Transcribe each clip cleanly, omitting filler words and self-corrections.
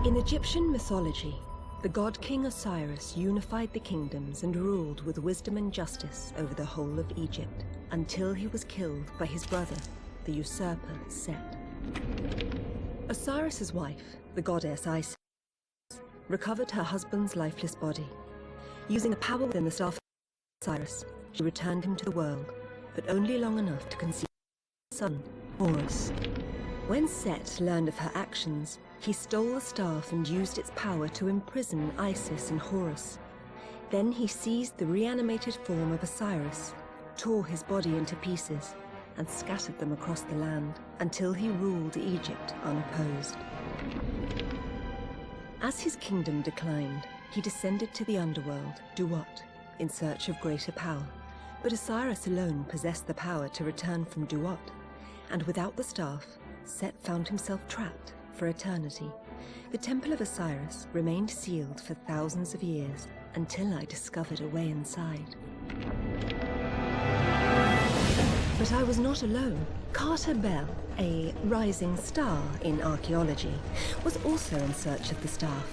In Egyptian mythology, the god King Osiris unified the kingdoms and ruled with wisdom and justice over the whole of Egypt, until he was killed by his brother, the usurper Set. Osiris's wife, the goddess Isis, recovered her husband's lifeless body. Using the power within the staff of Osiris, she returned him to the world, but only long enough to conceive a son, Horus. When Set learned of her actions, he stole the staff and used its power to imprison Isis and Horus. Then he seized the reanimated form of Osiris, tore his body into pieces, and scattered them across the land until he ruled Egypt unopposed. As his kingdom declined, he descended to the underworld, Duat, in search of greater power. But Osiris alone possessed the power to return from Duat, and without the staff, Set found himself trapped for eternity. The Temple of Osiris remained sealed for thousands of years until I discovered a way inside. But I was not alone. Carter Bell, a rising star in archaeology, was also in search of the staff.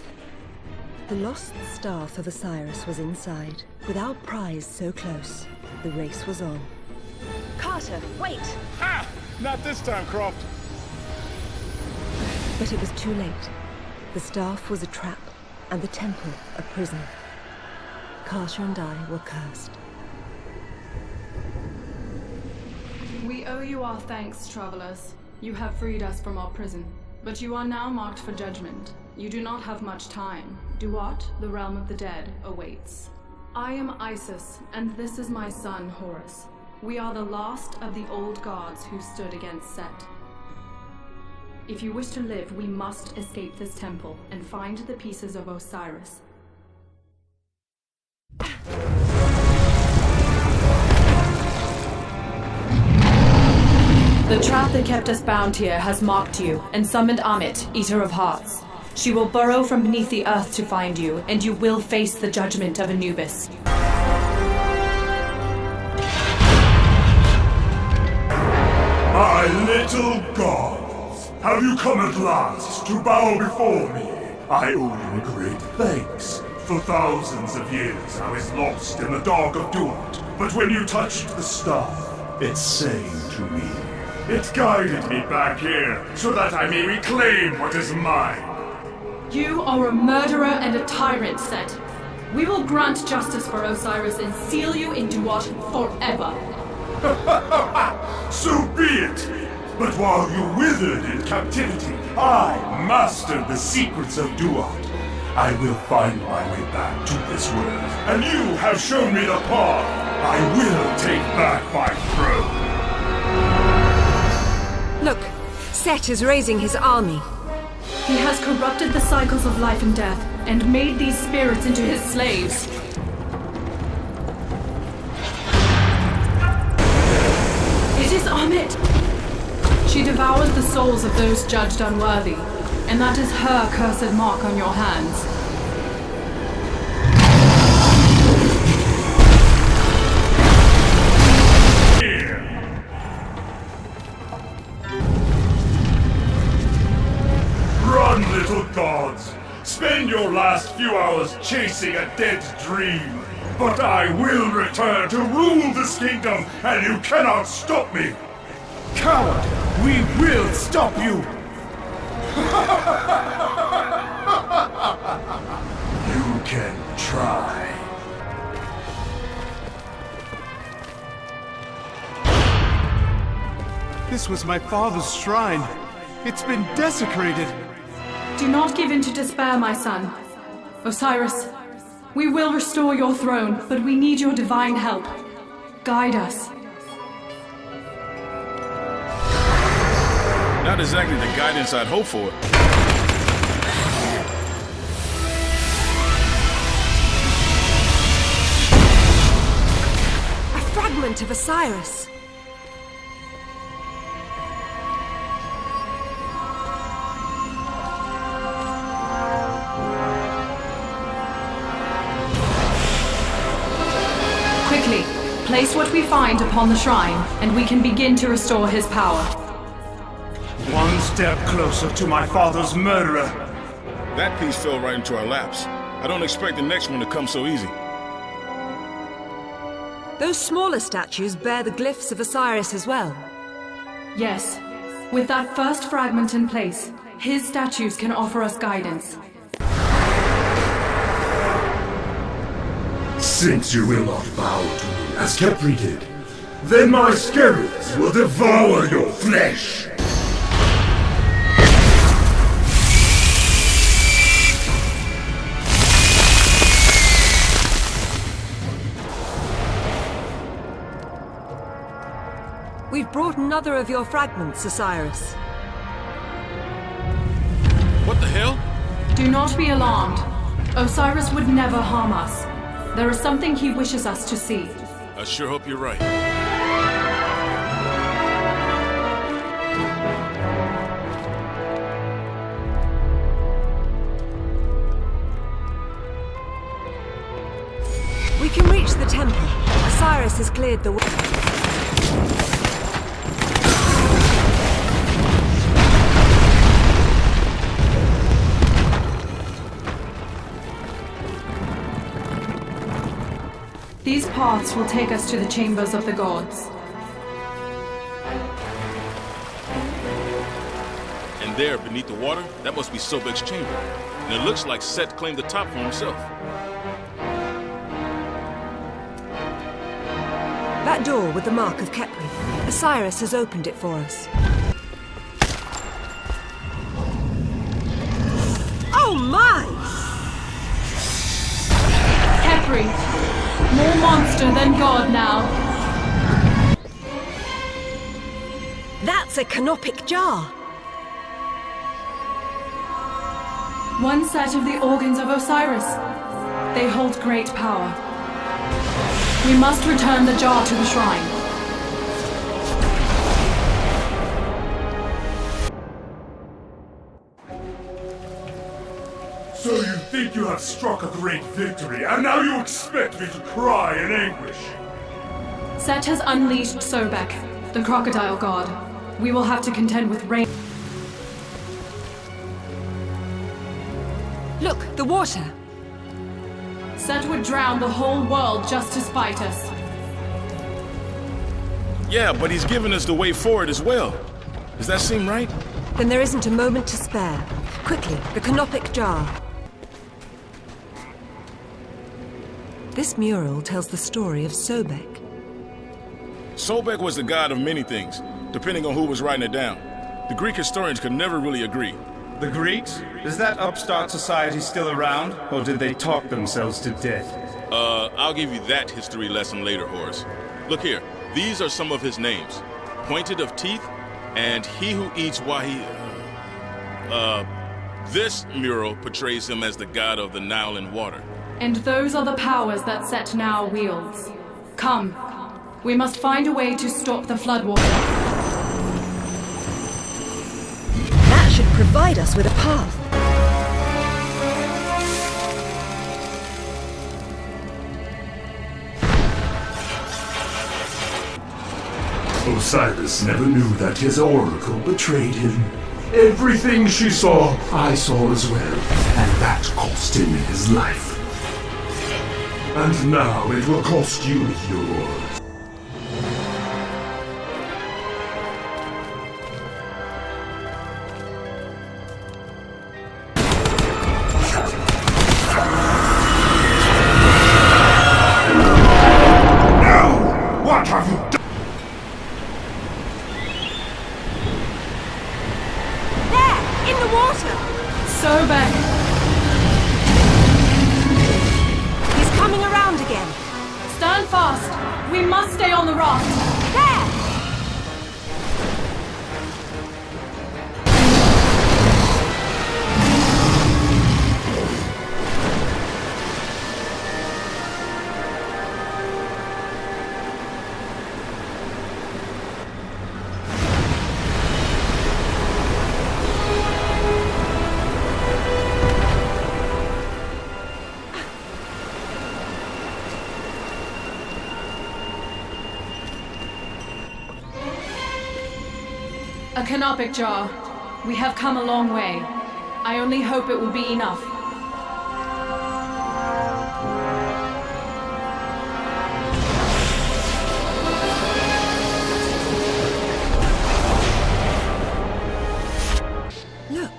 The lost staff of Osiris was inside. With our prize so close, the race was on. Carter, wait! Ha! Not this time, Croft! But it was too late. The staff was a trap, and the temple a prison. Carter and I were cursed. We owe you our thanks, travelers. You have freed us from our prison. But you are now marked for judgment. You do not have much time. Duat, the realm of the dead, awaits. I am Isis, and this is my son, Horus. We are the last of the old gods who stood against Set. If you wish to live, we must escape this temple and find the pieces of Osiris. The trap that kept us bound here has mocked you and summoned Amit, Eater of Hearts. She will burrow from beneath the earth to find you, and you will face the judgment of Anubis. My little gods, have you come at last to bow before me? I owe you a great thanks. For thousands of years I was lost in the dark of Duat, but when you touched the staff, it sang to me. It guided me back here, so that I may reclaim what is mine. You are a murderer and a tyrant, Set. We will grant justice for Osiris and seal you in Duat forever. So be it! But while you withered in captivity, I mastered the secrets of Duat. I will find my way back to this world, and you have shown me the path. I will take back my throne. Look, Set is raising his army. He has corrupted the cycles of life and death, and made these spirits into his slaves. It is Amit! She devours the souls of those judged unworthy, and that is her cursed mark on your hands. Run, little gods! Spend your last few hours chasing a dead dream! But I will return to rule this kingdom, and you cannot stop me! Coward! We will stop you! You can try. This was my father's shrine. It's been desecrated. Do not give in to despair, my son. Osiris, we will restore your throne, but we need your divine help. Guide us. Not exactly the guidance I'd hope for. A fragment of Osiris. Quickly, place what we find upon the shrine, and we can begin to restore his power. One step closer to my father's murderer. That piece fell right into our laps. I don't expect the next one to come so easy. Those smaller statues bear the glyphs of Osiris as well. Yes. With that first fragment in place, his statues can offer us guidance. Since you will not bow to me as Kepri did, then my spirits will devour your flesh! We've brought another of your fragments, Osiris. What the hell? Do not be alarmed. Osiris would never harm us. There is something he wishes us to see. I sure hope you're right. We can reach the temple. Osiris has cleared the way. These paths will take us to the chambers of the gods. And there, beneath the water, that must be Sobek's chamber. And it looks like Set claimed the top for himself. That door with the mark of Kepri. Osiris has opened it for us. Oh my! Kepri! More monster than god now. That's a canopic jar. One set of the organs of Osiris. They hold great power. We must return the jar to the shrine. So you think you have struck a great victory, and now you expect me to cry in anguish? Set has unleashed Sobek, the crocodile god. We will have to contend with rain. Look, the water. Set would drown the whole world just to spite us. Yeah, but he's given us the way forward as well. Does that seem right? Then there isn't a moment to spare. Quickly, the canopic jar. This mural tells the story of Sobek. Sobek was the god of many things, depending on who was writing it down. The Greek historians could never really agree. The Greeks? Is that upstart society still around, or did they talk themselves to death? I'll give you that history lesson later, Horace. Look here, these are some of his names. Pointed of teeth, and he who eats while he... This mural portrays him as the god of the Nile and water. And those are the powers that Set now wields. Come. We must find a way to stop the floodwater. That should provide us with a path. Osiris never knew that his oracle betrayed him. Everything she saw, I saw as well, and that cost him his life. And now it will cost you yours. Now, what have you done? There! In the water! Sobek! Coming around again. Stand fast! We must stay on the raft! There! A canopic jar. We have come a long way. I only hope it will be enough. Look,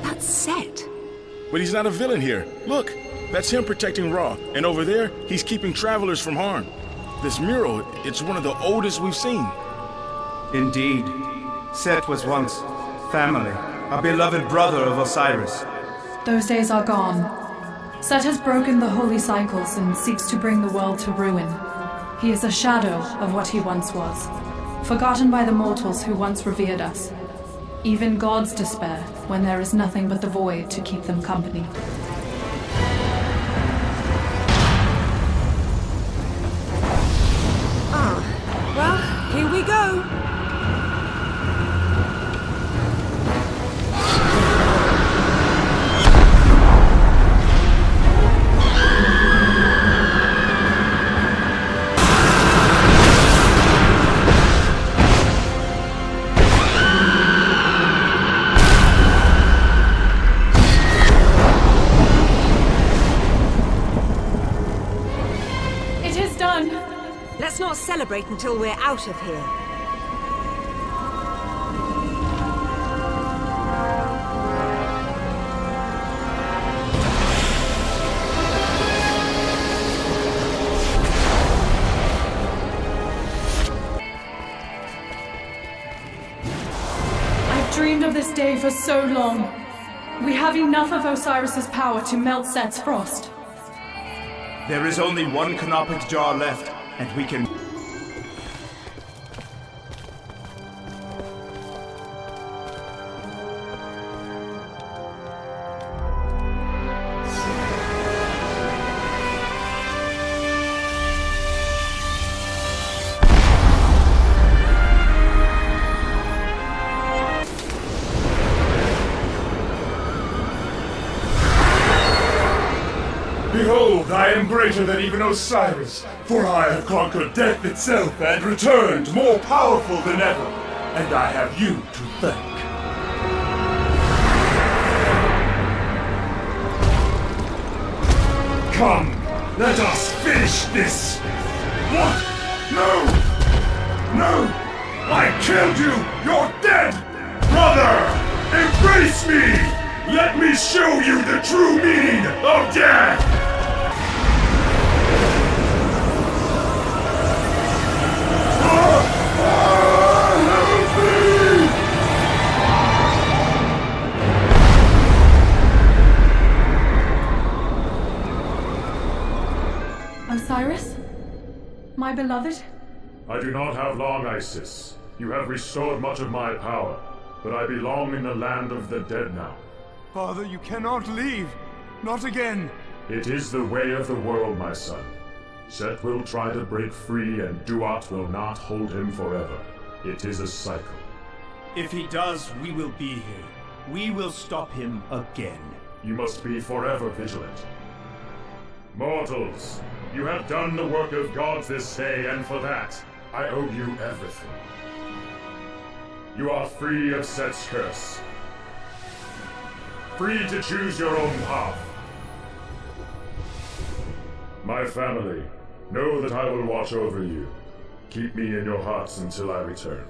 that's Set. But he's not a villain here. Look, that's him protecting Ra. And over there, he's keeping travelers from harm. This mural, it's one of the oldest we've seen. Indeed. Set was once family, a beloved brother of Osiris. Those days are gone. Set has broken the holy cycles and seeks to bring the world to ruin. He is a shadow of what he once was, forgotten by the mortals who once revered us. Even gods despair when there is nothing but the void to keep them company. Well, here we go. It is done! Let's not celebrate until we're out of here. I've dreamed of this day for so long. We have enough of Osiris's power to melt Set's frost. There is only one canopic jar left, and we can... Behold, I am greater than even Osiris, for I have conquered death itself and returned more powerful than ever, and I have you to thank. Come, let us finish this! What? No! No! I killed you! You're dead! Brother! Embrace me! Let me show you the true meaning of death! Osiris? My beloved? I do not have long, Isis. You have restored much of my power, but I belong in the land of the dead now. Father, you cannot leave. Not again. It is the way of the world, my son. Set will try to break free, and Duat will not hold him forever. It is a cycle. If he does, we will be here. We will stop him again. You must be forever vigilant. Mortals, you have done the work of gods this day, and for that, I owe you everything. You are free of Set's curse. Free to choose your own path. My family, know that I will watch over you. Keep me in your hearts until I return.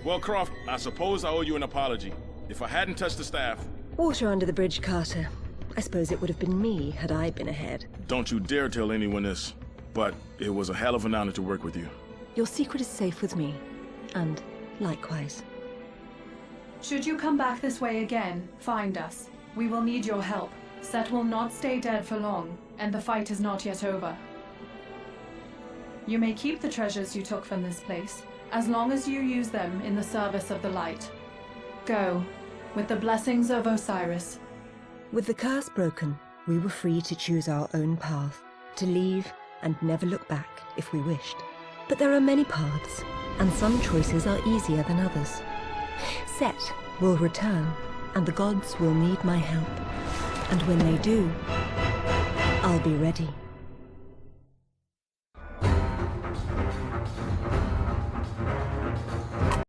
Well, Croft, I suppose I owe you an apology. If I hadn't touched the staff... Water under the bridge, Carter. I suppose it would have been me had I been ahead. Don't you dare tell anyone this, but it was a hell of an honor to work with you. Your secret is safe with me. And likewise. Should you come back this way again, find us. We will need your help. Set will not stay dead for long, and the fight is not yet over. You may keep the treasures you took from this place, as long as you use them in the service of the light. Go, with the blessings of Osiris. With the curse broken, we were free to choose our own path, to leave and never look back if we wished. But there are many paths, and some choices are easier than others. Set will return, and the gods will need my help. And when they do, I'll be ready.